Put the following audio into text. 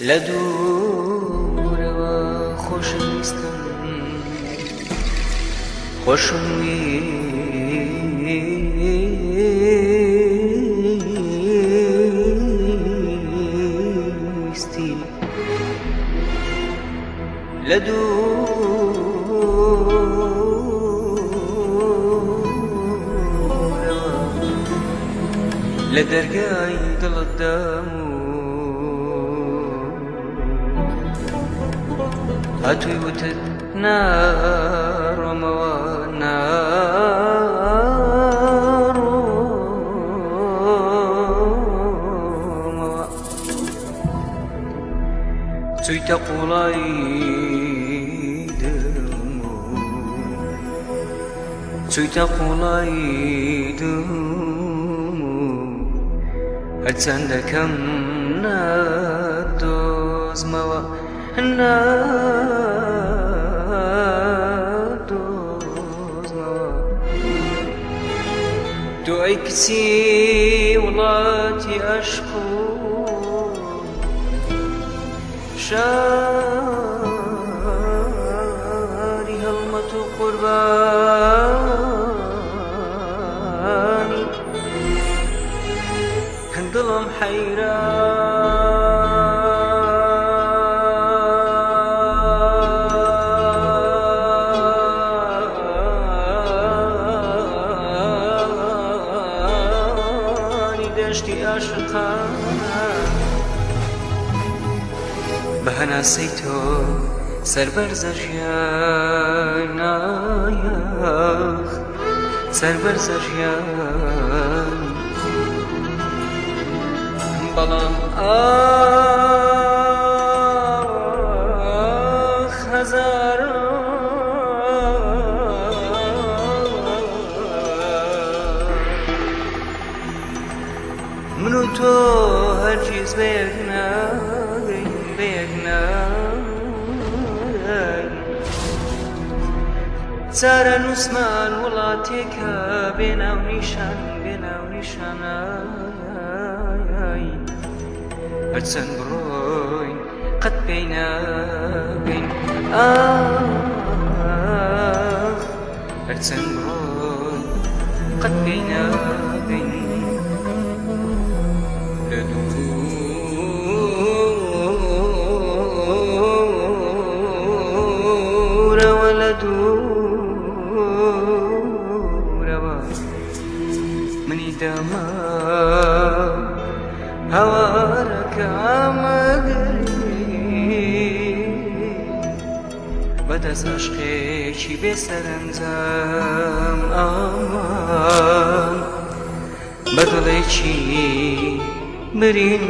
لە دوورەوە خۆشەویستم خۆشم ویستی لە دوورەوە لە دەرگای دڵتدام هاتووی وتت ناڕۆمەوە ناڕۆمەوە چوویتە قوڵای دڵم چوویتە قوڵای دڵم هەرچەندەکەم نادۆزمەوە دوای کچی وڵاتی عەشق و شاری هەڵمەت و قوربانی دڵم حەیرانی دەشتی عاشقانە بە هەناسەی تۆ سەربەرزە ژیان سەربەرزە ژیان بەڵام من و تۆ هەرگیز بەیەک ناگەین بەیەک ناگەین چارە نووسمان وڵاتێکە بێناو نیشان بێناو نیشانە هەرچەند بڕۆین قەت پێی ناگەین هەرچەند بڕۆین قەت پێی ناگەین لە دوورەوە لە دوورەوە منی دەما هەوارەکە ئامادەی بەدەست عەشقێکی بێسەرەنجام ئامان بە دڵێکی برین